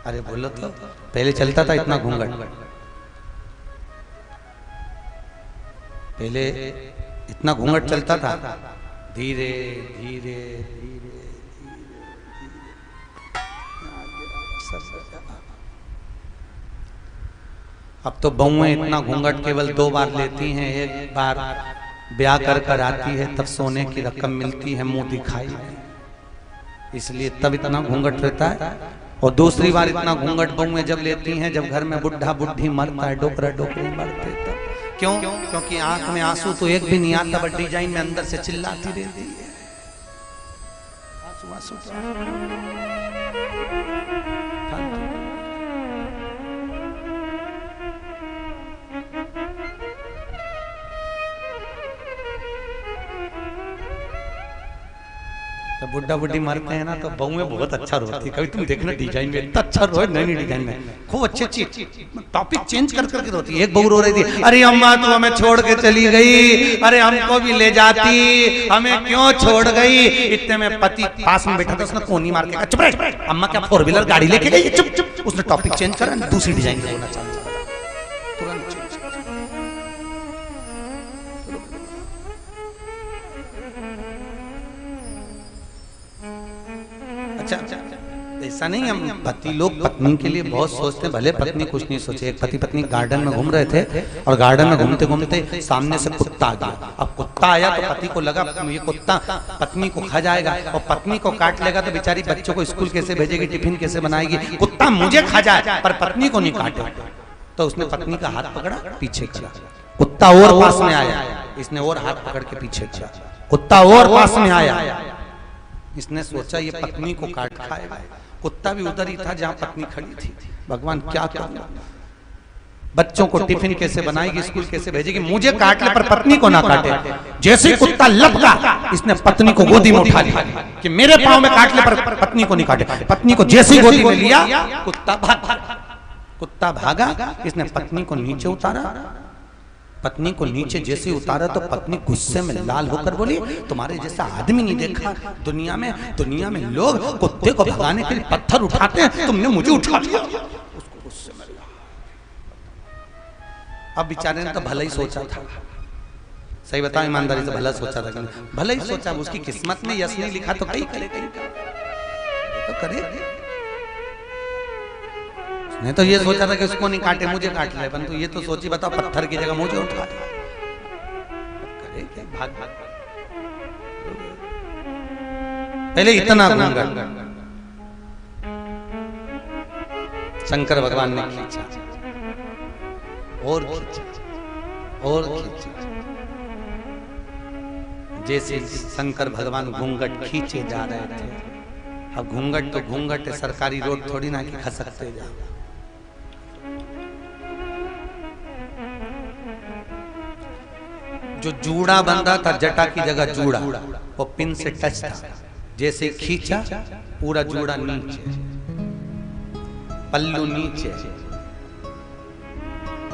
अरे बोलो तो, पहले चलता था इतना घूंघट। पहले इतना घूंघट चलता था, धीरे धीरे धीरे अब तो बहुएं इतना घूंघट केवल 2 बार लेती हैं। एक बार ब्याह कर आती है, तब सोने की रकम मिलती है, मुंह दिखाई, इसलिए तब इतना घूंघट रहता है। और दूसरी बार इतना घूंघट बहुएं जब लेती हैं जब घर में बुढ़ा बुढ़ी मरता है, डोकरा डोकरी मरते तब। क्यों? क्योंकि आंख में आंसू तो एक भी नहीं आता, बट डिजाइन में अंदर से चिल्लाती रहती है। आंसू आंसू तो बुढ़ा बुढ़ी मरते हैं ना तो बहुएं बहुत अच्छा रोती है। कभी तुम देखना डिजाइन में इतना अच्छा रोए, नई डिजाइन में खूब अच्छी अच्छी टॉपिक चेंज कर करके रोती है। एक बहू रो रही थी, अरे अम्मा तू हमें छोड़ के चली गई, अरे हमको भी ले जाती, हमें क्यों छोड़ गई। इतने में पति पास में बैठा था, उसने कोनी मार के कहा चुप रह, अम्मा क्या 4 व्हीलर गाड़ी लेके गई, चुप चुप। उसने टॉपिक चेंज करा, दूसरी डिजाइन में रोना चालू तुरंत। अच्छा, ऐसा नहीं, हम पति लोग पत्नी के लिए बहुत सोचते हैं, भले पत्नी कुछ नहीं सोचे। एक पति पत्नी गार्डन में घूम रहे थे और गार्डन में घूमते घूमते सामने से कुत्ता आ गया। अब कुत्ता आया तो पति को लगा ये कुत्ता पत्नी को खा जाएगा और पत्नी को काट लेगा तो बेचारी बच्चों को स्कूल कैसे भेजेगी, टिफिन कैसे बनाएगी। कुत्ता मुझे खा जाए पर पत्नी को नहीं काटे। तो उसने पत्नी का हाथ पकड़ा, पीछे किया, कुत्ता और पास में आया, इसने और हाथ पकड़ के पीछे किया, कुत्ता और पास में आया, इसने सोचा ये पत्नी को काट खाएगा। कुत्ता भी उधर ही था जहां पत्नी खड़ी थी। भगवान क्या करूं, बच्चों को टिफिन कैसे बनाएगी, स्कूल कैसे भेजेगी, मुझे काट ले पर पत्नी को ना काटे। जैसे ही कुत्ता लपका, इसने पत्नी को गोदी में उठा लिया कि मेरे पांव में काट ले पर पत्नी को नहीं काटे। पत्नी को जैसे ही गोदी में लिया, कुत्ता भागा, इसने पत्नी को नीचे उतारा। पत्नी को नीचे जैसे उतारा तो पत्नी गुस्से में लाल होकर बोली, तुम्हारे जैसा आदमी नहीं देखा दुनिया में। दुनिया में लोग कुत्ते को भगाने के लिए पत्थर उठाते हैं, तुमने मुझे उठा लिया। उसको गुस्से में लगा। अब बेचारे ने तो भला ही सोचा था, सही बताओ ईमानदारी से, भला सोचा था, भला ही सोचा। उसकी किस्मत में यश नहीं लिखा तो कहीं करे, तो करे। नहीं तो ये सोचा था कि उसको नहीं काटे, मुझे काट ले, परंतु ये तो सोची बताओ पत्थर की जगह मुझे उठा ले। करे क्या, भाग भाग। पहले इतना घूंघट शंकर भगवान ने खींचा और खींचा और खींचा। जैसे शंकर भगवान घूंघट खींचे जा रहे थे, अब घूंघट तो घूंघट है, सरकारी रोड थोड़ी ना कि खसकते जाओ। जो जूड़ा बंधा था, जटा की जगह जूड़ा, वो पिन से टच था। जैसे खींचा पूरा जूड़ा नीचे, पल्लू नीचे।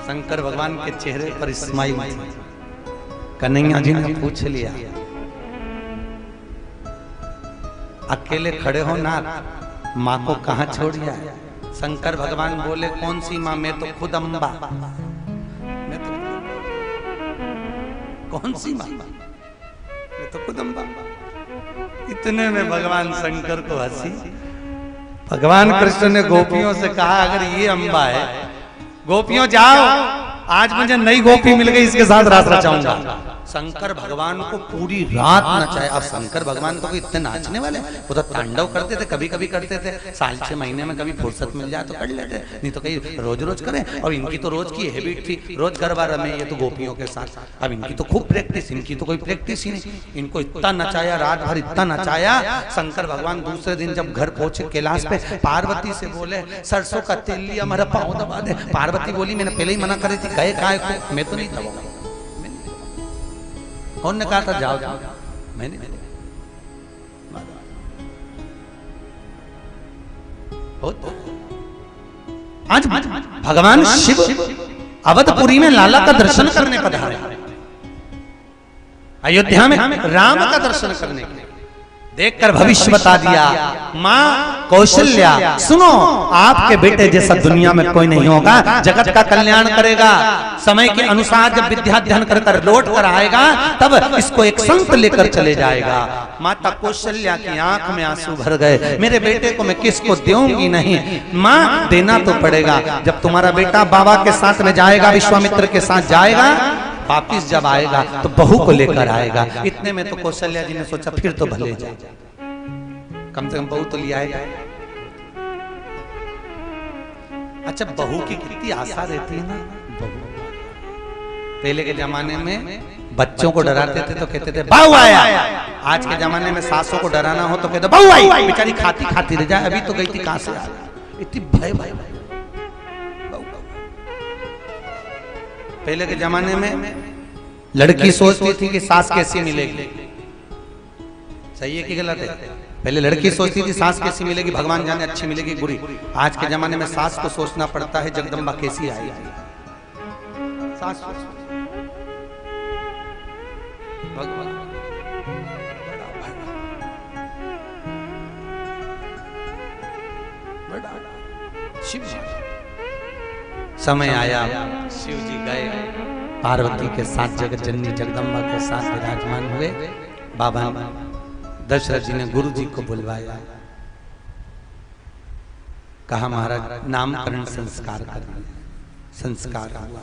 शंकर भगवान के चेहरे पर स्माइल थी। कन्हैया जी ने पूछ लिया, अकेले खड़े हो ना, माँ को कहाँ छोड़ दिया? शंकर भगवान बोले, कौन सी माँ, मैं तो खुद अम्बा। मैं तो कौन सी माँ, मैं तो खुद अम्बा। इतने में भगवान शंकर को हंसी। भगवान कृष्ण ने गोपियों से कहा, अगर ये अम्बा है, गोपियों जाओ, आज मुझे नई गोपी मिल गई, इसके साथ रात रचाऊंगा। शंकर भगवान को पूरी रात नचाया। अब शंकर भगवान तो इतने नाचने वाले, वो तो तांडव करते थे, कभी कभी करते थे, साल 6 महीने में कभी फुर्सत मिल जाए तो कर लेते, नहीं तो कहीं रोज रोज करें। और इनकी तो रोज की हैबिट थी, रोज गरबा रमे ये तो गोपियों के साथ। अब इनकी तो खूब प्रैक्टिस, इनकी तो कोई प्रैक्टिस ही नहीं। इनको इतना नचाया, रात भर इतना नचाया। शंकर भगवान दूसरे दिन जब घर पहुंचे कैलाश पे, पार्वती से बोले, सरसों का तेल लिया, हमारा पाँव दबा दे। पार्वती बोली, मैंने पहले ही मना करी थी, गए काय को, मैं तो नहीं दबाऊंगा। कौन ने कहा था जाओ जाओ? मैंने। आज भगवान शिव अवधपुरी में लाला का दर्शन करने पधारे, अयोध्या में राम का दर्शन करने के लिए। देखकर भविष्य बता दिया। माँ कौशल्या सुनो, आपके बेटे जैसा दुनिया में कोई नहीं होगा, जगत का कल्याण करेगा। समय के अनुसार जब विद्या अध्ययन कर कर लौट कर आएगा तब इसको एक संत लेकर चले जाएगा। माता कौशल्या की आंख में आंसू भर गए, मेरे बेटे को मैं किसको दूंगी नहीं। माँ देना तो पड़ेगा, जब तुम्हारा बेटा बाबा के साथ में जाएगा, विश्वामित्र के साथ जाएगा, वापिस जब आएगा तो बहू को लेकर आएगा। इतने में तो कौशल्या जी ने सोचा फिर तो भले जाए, कम से कम बहू तो ले आएगा। अच्छा, बहू की कितनी आशा रहती है ना। बहू पहले के जमाने में बच्चों को डराते थे तो कहते थे बहू आया। आज के जमाने में सासों को डराना हो तो कहते बहू आई, बेचारी खाती खाती रह जाए, अभी तो गई थी कहां से आ गई। इतनी भय भय। पहले के जमाने में लड़की सोचती थी कि सास कैसी मिलेगी, सही है कि गलत है? पहले लड़की सोचती थी सास कैसी मिलेगी, भगवान जाने अच्छी मिलेगी बुरी। आज के जमाने में सास को सोचना पड़ता है जगदम्बा कैसी आएगी। सास भगवान शिव जी। समय आया, शिव जी गए, पार्वती के साथ जगत जननी जगदम्बा के साथ विराजमान हुए। बाबा दशरथ जी ने गुरु जी को बुलवाया, कहा महाराज नामकरण संस्कार कर। संस्कार हुआ।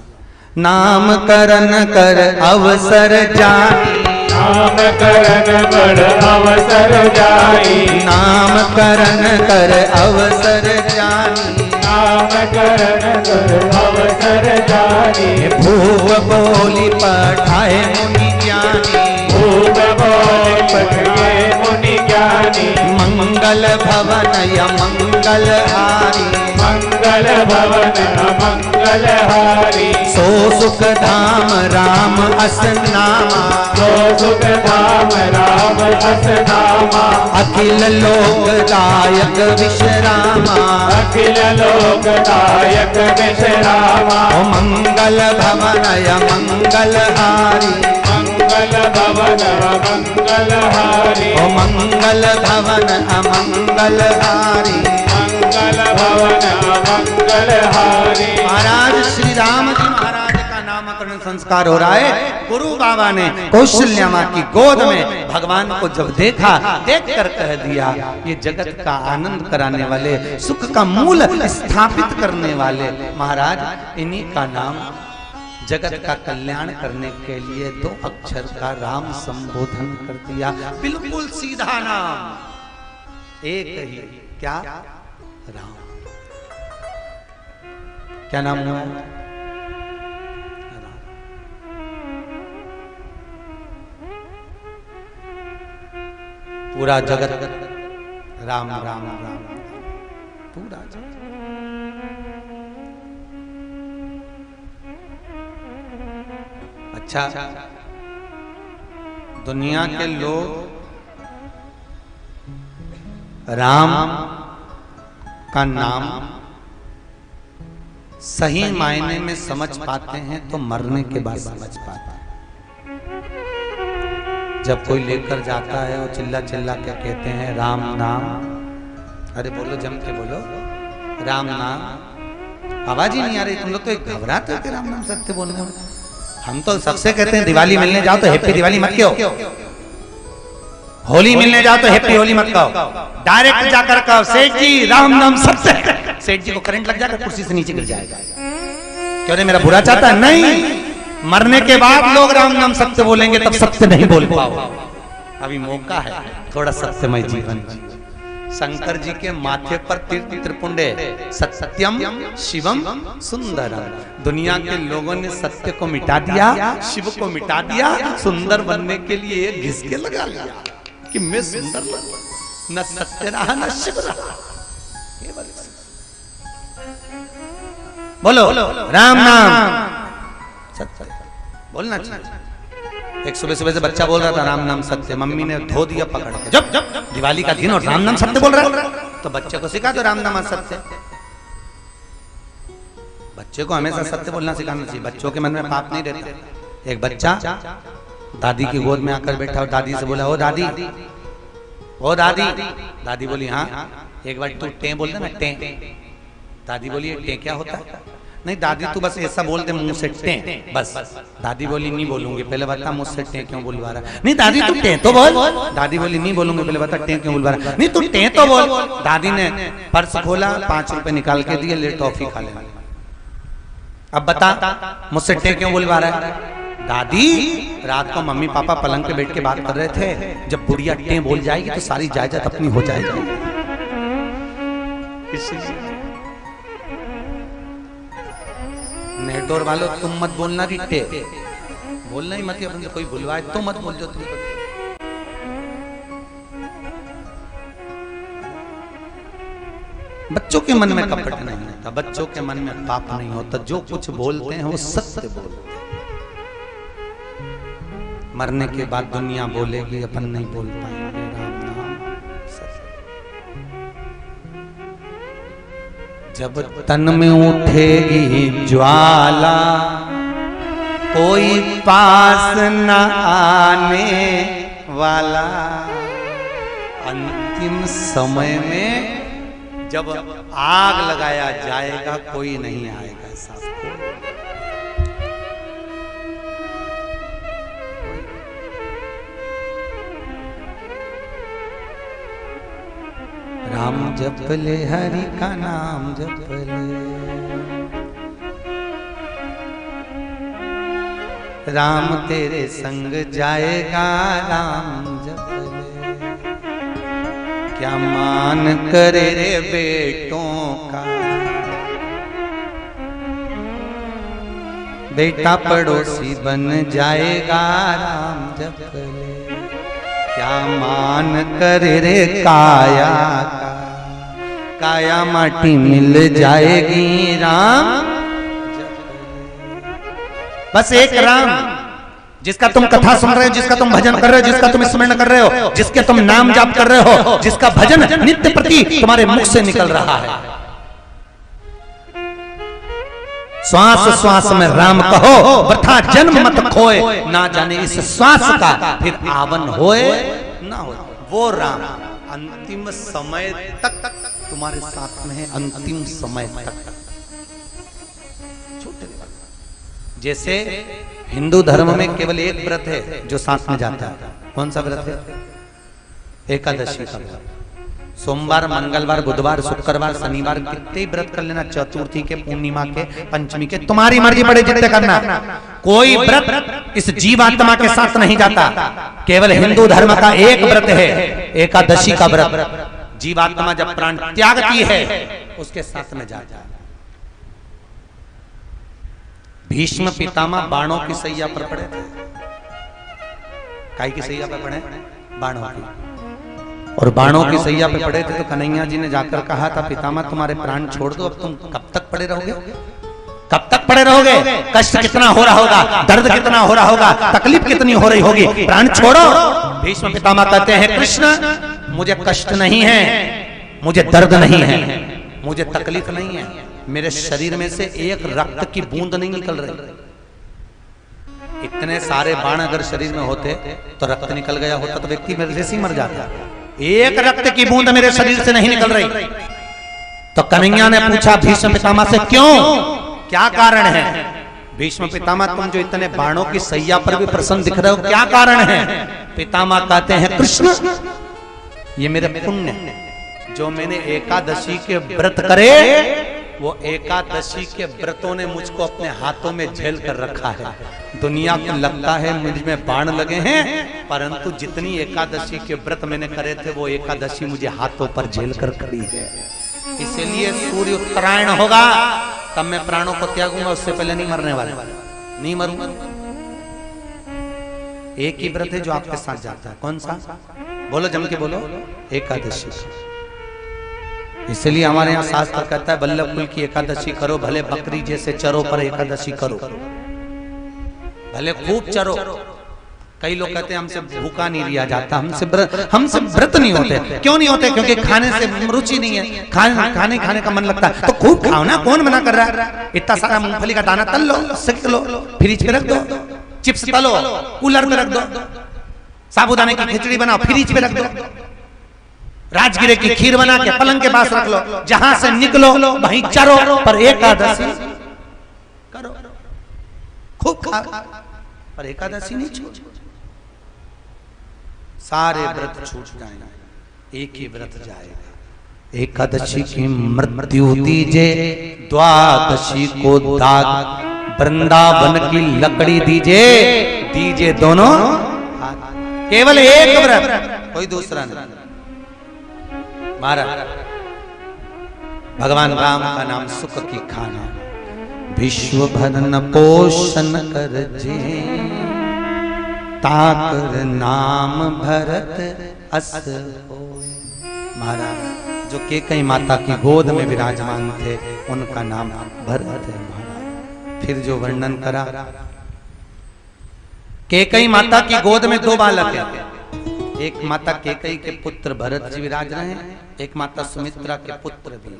नामकरण कर अवसर जाई, नामकरण कर अवसर जाई, नामकरण कर अवसर जाई, नामकरण कर अवसर जाई। भूव बोली पठाए मुनि ज्ञानी, भूव बोली पठाए मुनि ज्ञानी। मंगल भवन या मंगल हारी, मंगल भवन मंगल हारी। सो सुख धाम राम असनामा, सो सुख धाम राम असनामा। अखिल लोकदायक विश्रामा, अखिल लोकदायक विश्रामा। मंगल भवन या मंगल हारी, मंगल भवन मंगल हारी। मंगल भवन अमंगल हारी, मंगल भवन मंगल हारी। महाराज श्री राम जी महाराज का नामकरण संस्कार हो रहा है। गुरु बाबा ने कौशल्या माँ की गोद में भगवान को जब देखा, देखकर कह दिया ये जगत का आनंद कराने वाले, सुख का मूल स्थापित करने वाले महाराज, इन्हीं का नाम जगत का कल्याण करने के लिए 2 अक्षर का राम संबोधन कर दिया। बिल्कुल सीधा नाम, एक ही, क्या? राम। क्या नाम हुआ? राम। पूरा जगत राम राम राम, राम। पूरा जगत। अच्छा, दुनिया के लोग राम का नाम सही मायने में समझ पाते हैं तो मरने के बाद समझ पाते हैं। जब कोई लेकर जाता है और चिल्ला चिल्ला के कहते हैं राम नाम, अरे बोलो जम के बोलो राम नाम, आवाज ही नहीं आ रही। तुम लोग तो एक घबराते हो कि राम नाम सत्य बोलने में। हम तो सबसे कहते हैं दिवाली मिलने जाओ तो हैप्पी दिवाली मत कहो, होली मिलने जाओ तो हैप्पी होली मत कहो, डायरेक्ट जाकर कहो सेठ जी राम नाम सत्य है। सेठ जी को करंट लग जाकर कुर्सी से नीचे गिर जाएगा। क्यों रे मेरा बुरा चाहता है? नहीं, मरने के बाद लोग राम नाम सत्य बोलेंगे तब सत्य नहीं बोल पाओ। अभी मौका है थोड़ा सत्यमय जीवन। शंकर जी के माथे पर तीर्थ त्रिपुंडे सत्यम शिवम सुंदरम। दुनिया के लोगों ने सत्य को मिटा दिया, शिव को मिटा दिया, सुंदर बनने के लिए घिस के लगा लिया कि मैं सुंदर लगूं। न सत्य रहा न शिव रहा। बोलो राम नाम सत्य बोलना चाहिए। एक सुबह सुबह से बच्चा बोल रहा था राम नाम सत्य, मम्मी ने धो दिया पकड़ के, जब जब दिवाली का दिन और राम नाम सत्य बोल रहा है तो बच्चे को सिखा दो राम नाम सत्य। बच्चे को हमेशा सत्य बोलना सिखाना चाहिए, बच्चों के मन में पाप नहीं रहता। एक बच्चा दादी की गोद में आकर बैठा और दादी से बोला, ओ दादी ओ दादी, दादी बोली हाँ। एक बार तू टें बोल दे ना, टें। दादी बोली ये टें क्या होता है? नहीं दादी तू बस ऐसा बोल दे मुंह से टें बस। दादी बोली नहीं बोलूंगी, पहले बता मुझसे टें क्यों बुलवा रहा? नहीं दादी तू टें तो बोल। दादी बोली नहीं बोलूंगी, पहले बता टें क्यों बुलवा रहा? नहीं तू टें तो बोल। दादी ने पर्स खोला, 5 रुपए निकाल के दिए, ले टॉफी खा लेना। अब बता मुझसे टें क्यों बुलवा रहा है? दादी रात को मम्मी पापा पलंग पे बैठ के बात कर रहे थे, जब बुढ़िया टें बोल जाएगी तो सारी जायदाद अपनी हो जाएगी। नेटोर वालों तुम मत बोलना कि टे बोलना ही मत, अपन कोई बुलवाए तो मत बोल जो तुम। बच्चों के मन में कपट नहीं होता, बच्चों के मन में पाप नहीं होता, जो कुछ बोलते हैं वो सत्य बोलते हैं। मरने के बाद दुनिया बोलेगी, अपन नहीं बोल पाएंगे। राम नाम सत्य। जब तन में उठेगी ज्वाला, कोई पास न आने वाला। अंतिम समय में जब आग लगाया जाएगा कोई नहीं आएगा साथ। राम जप ले, हरि का नाम जप ले, राम तेरे संग जाएगा। राम जप ले, क्या मान करे रे बेटों का, बेटा पड़ोसी बन जाएगा। राम जप ले, क्या मान करे रे काया का, काया माटी मिल जाएगी। राम बस एक राम, जिसका तुम कथा सुन रहे हो, जिसका तुम भजन कर रहे हो, जिसका तुम स्मरण कर रहे हो, जिसके तुम नाम जाप कर रहे हो, जिसका भजन नित्य प्रति तुम्हारे मुख से निकल रहा है। श्वास श्वास में राम कहो, वृथा जन्म मत खोए, ना जाने इस श्वास का फिर आवन होए ना हो। वो राम अंतिम समय तक तुम्हारे साथ में है, अंतिम समय तक। छोटे जैसे हिंदू धर्म में केवल एक व्रत है जो साथ में जाता है। कौन सा व्रत है? एकादशी का व्रत। सोमवार, मंगलवार, बुधवार, शुक्रवार, शनिवार कितने व्रत कर लेना, चतुर्थी के, पूर्णिमा के, पंचमी के, तुम्हारी मर्जी पड़े जितने करना। कोई व्रत इस जीवात्मा के साथ नहीं जाता। केवल हिंदू धर्म का एक व्रत है, एकादशी का व्रत। जीवात्मा जब प्राण त्यागती है उसके साथ में जाता है। भीष्म पितामह बाणों की सैया पर पड़े थे। काई की सैया पर पड़े? बाणों की। और बाणों की सैया पे पड़े थे तो कन्हैया जी ने जाकर कहा था, पितामह तुम्हारे प्राण छोड़ दो, अब तुम कब तक पड़े रहोगे? कब तक पड़े रहोगे? कष्ट कितना हो रहा होगा, दर्द कितना हो रहा होगा, तकलीफ कितनी हो रही होगी, प्राण छोड़ो। भीष्म पितामह कहते हैं, कृष्ण मुझे कष्ट नहीं है, मुझे दर्द नहीं है, मुझे तकलीफ नहीं है, मेरे शरीर में से एक रक्त की बूंद नहीं निकल रही। इतने सारे बाण अगर शरीर में होते तो रक्त निकल गया होता तो व्यक्ति मेरे जैसे ही मर जाता। एक रक्त की बूंद मेरे शरीर से नहीं निकल रही। तो कन्हैया ने पूछा भीष्म पितामह से, क्यों, क्या कारण है? भीष्म पितामह तुम जो इतने बाणों की सैया पर भी प्रसन्न दिख रहे हो, क्या कारण है? पितामह कहते हैं, कृष्ण ये मेरे पुण्य, जो मैंने एकादशी के व्रत करे, वो एकादशी के व्रतों ने मुझको अपने हाथों में झेल कर रखा है। दुनिया को लगता है मुझ में बाण लगे हैं, परंतु जितनी एकादशी के व्रत मैंने करे थे वो एकादशी मुझे हाथों पर झेल कर खड़ी है। इसीलिए सूर्य उत्तरायण होगा तब मैं प्राणों को त्यागूंगा, उससे पहले नहीं मरने वाला, नहीं मरूंगा। एक ही व्रत है जो आपके साथ जाता है। कौन सा? बोलो, जम के बोलो। एकादशी। इसलिए हमारे यहाँ शास्त्र कहता है, वल्लभ कुल की एकादशी करो, भले बकरी जैसे चरो पर एकादशी करो, भले खूब चरो। कई लोग कहते हैं हमसे भूखा नहीं रिया जाता, हमसे व्रत नहीं होते। क्यों नहीं होते? क्योंकि खाने से रुचि नहीं है, खाने का मन लगता है तो खूब खाओ ना, कौन मना कर रहा है? इतना सारा मूंगफली का दाना तल लो, सेक लो, फ्रिज पे रख दो, चिप्स तलो, कूलर पे रख दो, साबूदाने की खिचड़ी बनाओ, फ्रिज पे रख दो, राजगिरे की खीर बना के पलंग के पास रख लो, जहां से निकलो वहीं चरो, पर एकादशी करो, खूब खा, पर एकादशी नहीं छोड़। सारे व्रत छूट जाएंगे, एक ही व्रत जाएगा। एकादशी की मृत्यु दीजे, द्वादशी को दाग, वृंदावन की लकड़ी दीजे, दीजे दोनों हाथ। केवल एक व्रत, कोई दूसरा नहीं। महाराज भगवान राम का नाम सुख की खाना, विश्व भरन पोषण कर जे, ताकर नाम भरत अस होय। महाराज जो केकई माता की गोद में विराजमान थे, उनका नाम भरत है। महाराज फिर जो वर्णन करा, केकई माता की गोद में दो बालक हैं, एक माता केकई के पुत्र भरत जी विराज रहे हैं, एक माता सुमित्रा के पुत्र भी।